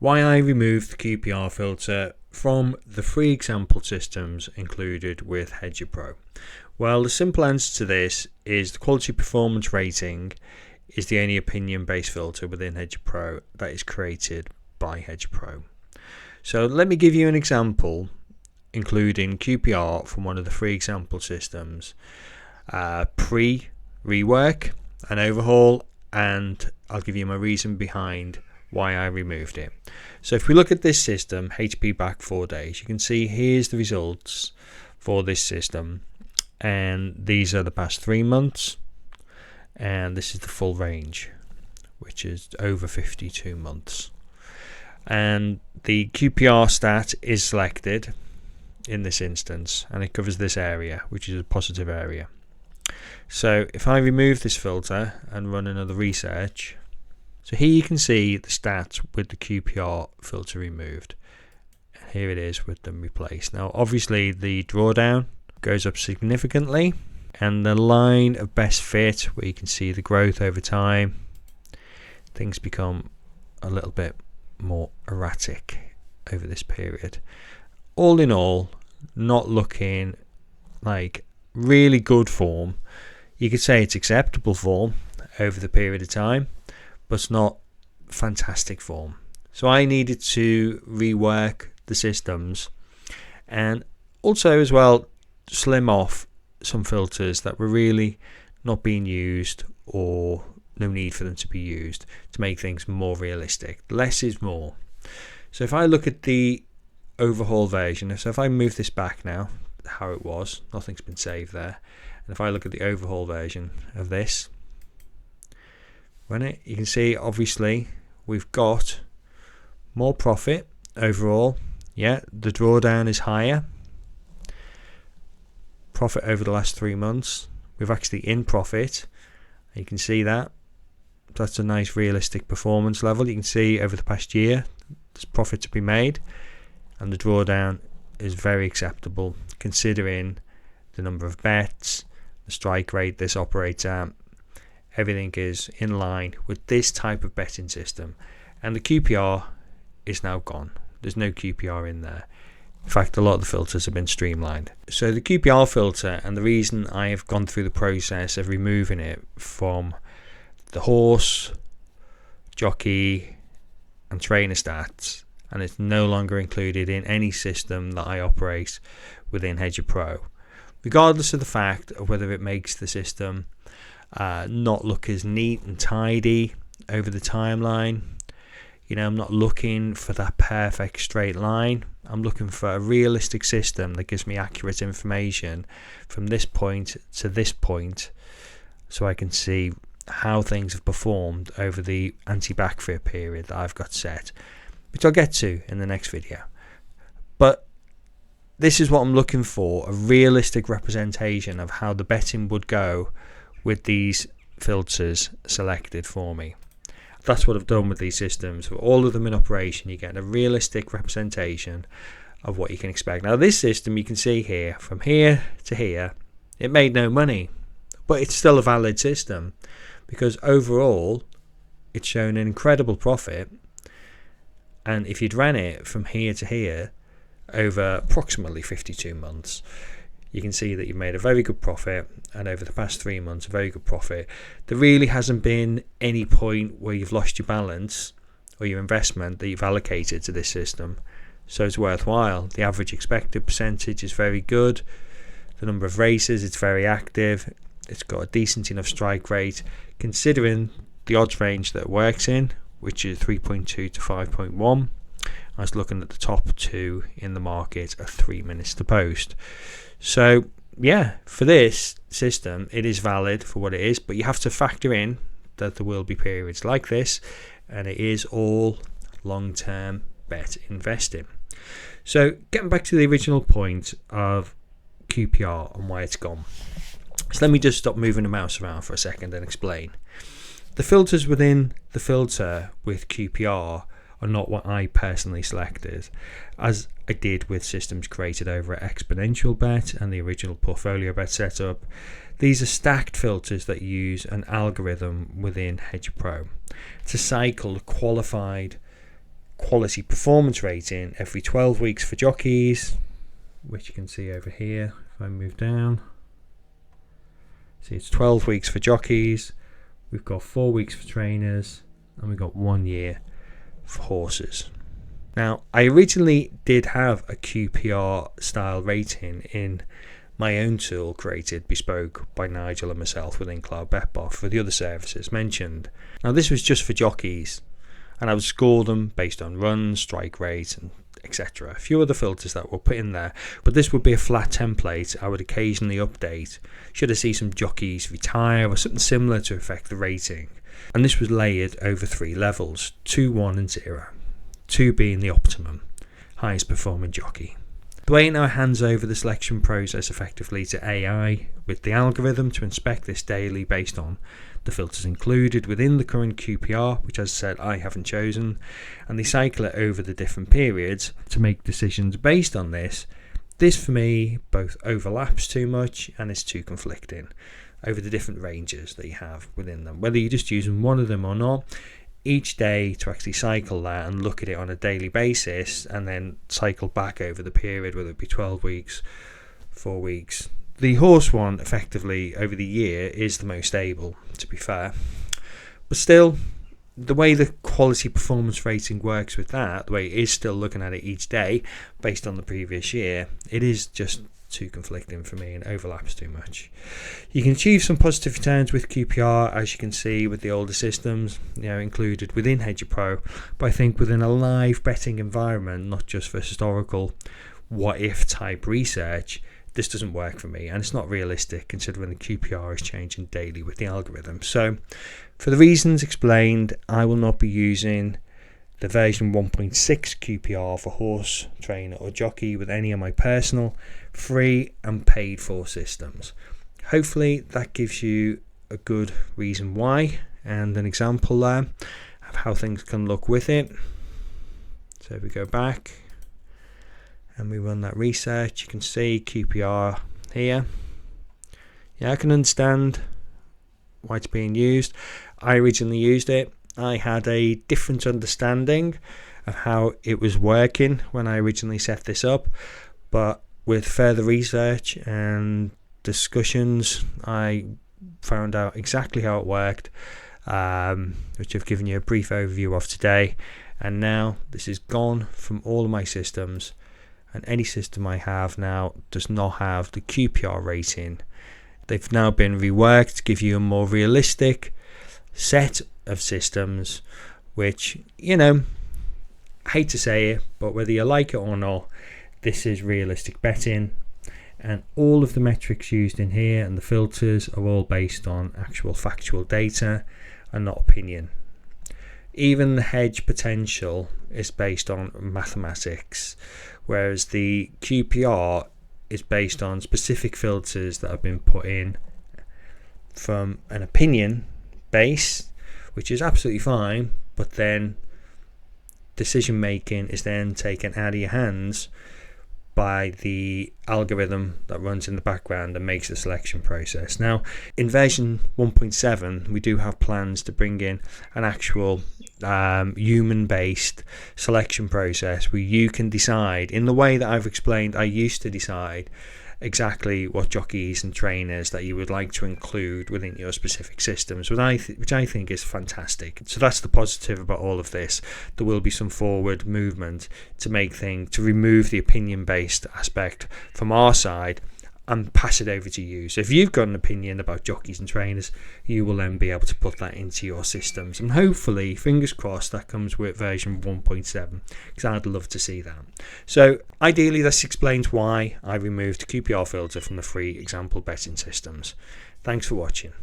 Why I removed the QPR filter from the free example systems included with Hedger Pro. Well, the simple answer to this is the quality performance rating is the only opinion based filter within Hedger Pro that is created by Hedger Pro. So let me give you an example including QPR from one of the free example systems, pre-rework and overhaul, and I'll give you my reason behind why I removed it. So if we look at this system, HP back 4 days, you can see here's the results for this system, and these are the past 3 months, and this is the full range, which is over 52 months. And the QPR stat is selected in this instance, and it covers this area, which is a positive area. So if I remove this filter and run another research, so here you can see the stats with the QPR filter removed. Here it is with them replaced. Now obviously the drawdown goes up significantly, and the line of best fit, where you can see the growth over time, things become a little bit more erratic over this period. All in all, not looking like really good form. You could say it's acceptable form over the period of time, but it's not fantastic form. So I needed to rework the systems, and also as well slim off some filters that were really not being used or no need for them to be used, to make things more realistic. Less is more. So if I look at the overhaul version, so if I move this back now, how it was, nothing's been saved there, and if I look at the overhaul version of this, run it, you can see obviously we've got more profit overall. Yeah, the drawdown is higher. Profit over the last 3 months, we've actually in profit. You can see that. That's a nice realistic performance level. You can see over the past year there's profit to be made, and the drawdown is very acceptable considering the number of bets, the strike rate this operates at. Everything is in line with this type of betting system, and the QPR is now gone. There's no QPR in there. In fact, a lot of the filters have been streamlined. So the QPR filter, and the reason I have gone through the process of removing it from the horse, jockey and trainer stats, and it's no longer included in any system that I operate within Hedger Pro, regardless of the fact of whether it makes the system not look as neat and tidy over the timeline. You know, I'm not looking for that perfect straight line. I'm looking for a realistic system that gives me accurate information from this point to this point, so I can see how things have performed over the anti-backfit period that I've got set, which I'll get to in the next video. But this is what I'm looking for, a realistic representation of how the betting would go with these filters selected for me. That's what I've done with these systems. For all of them in operation, you get a realistic representation of what you can expect. Now this system, you can see here, from here to here, it made no money, but it's still a valid system because overall it's shown an incredible profit. And if you'd ran it from here to here over approximately 52 months, you can see that you've made a very good profit, and over the past 3 months a very good profit. There really hasn't been any point where you've lost your balance or your investment that you've allocated to this system, so it's worthwhile. The average expected percentage is very good. The number of races, it's very active. It's got a decent enough strike rate considering the odds range that it works in, which is 3.2 to 5.1. I was looking at the top 2 in the market at 3 minutes to post. So yeah, for this system it is valid for what it is, but you have to factor in that there will be periods like this, and it is all long-term bet investing. So getting back to the original point of QPR and why it's gone, so let me just stop moving the mouse around for a second and explain. The filters within the filter with QPR are not what I personally selected, as I did with systems created over at Exponential Bet and the original Portfolio Bet setup. These are stacked filters that use an algorithm within Hedger Pro to cycle qualified quality performance rating every 12 weeks for jockeys, which you can see over here if I move down. See, it's 12 weeks for jockeys, we've got 4 weeks for trainers, and we've got 1 year for horses. Now, I originally did have a QPR style rating in my own tool created bespoke by Nigel and myself within Cloud BetBot for the other services mentioned. Now, this was just for jockeys, and I would score them based on runs, strike rate, and etc. A few other filters that we'll put in there, but this would be a flat template I would occasionally update should I see some jockeys retire or something similar to affect the rating. And this was layered over 3 levels, 2, 1 and 0, 2 being the optimum, highest performing jockey. The way it now hands over the selection process effectively to AI with the algorithm to inspect this daily based on the filters included within the current QPR, which as I said I haven't chosen, and they cycle it over the different periods to make decisions based on this. This for me both overlaps too much and is too conflicting over the different ranges that you have within them, whether you're just using one of them or not. Each day to actually cycle that and look at it on a daily basis and then cycle back over the period, whether it be 12 weeks, 4 weeks. The horse one effectively over the year is the most stable, to be fair, but still the way the quality performance rating works with that, the way it is still looking at it each day based on the previous year, it is just too conflicting for me and overlaps too much. You can achieve some positive returns with QPR, as you can see with the older systems, included within Hedger Pro, but I think within a live betting environment, not just for historical what if type research, this doesn't work for me, and it's not realistic considering the QPR is changing daily with the algorithm. So for the reasons explained, I will not be using the version 1.6 QPR for horse, trainer or jockey with any of my personal free and paid for systems. Hopefully that gives you a good reason why and an example there of how things can look with it. So if we go back and we run that research, you can see QPR here. Yeah, I can understand why it's being used. I originally used it. I had a different understanding of how it was working when I originally set this up, but with further research and discussions I found out exactly how it worked, which I've given you a brief overview of today. And now this is gone from all of my systems, and any system I have now does not have the QPR rating. They've now been reworked to give you a more realistic set of systems, which, I hate to say it, but whether you like it or not, this is realistic betting, and all of the metrics used in here and the filters are all based on actual factual data and not opinion. Even the hedge potential is based on mathematics, whereas the QPR is based on specific filters that have been put in from an opinion base, which is absolutely fine, but then decision making is then taken out of your hands by the algorithm that runs in the background and makes the selection process. Now, in version 1.7, we do have plans to bring in an actual human-based selection process where you can decide, in the way that I've explained, I used to decide exactly what jockeys and trainers that you would like to include within your specific systems, which I think is fantastic. So that's the positive about all of this. There will be some forward movement to remove the opinion-based aspect from our side and pass it over to you. So if you've got an opinion about jockeys and trainers, you will then be able to put that into your systems, and hopefully, fingers crossed, that comes with version 1.7, because I'd love to see that. So ideally, this explains why I removed the QPR filter from the free example betting systems. Thanks for watching.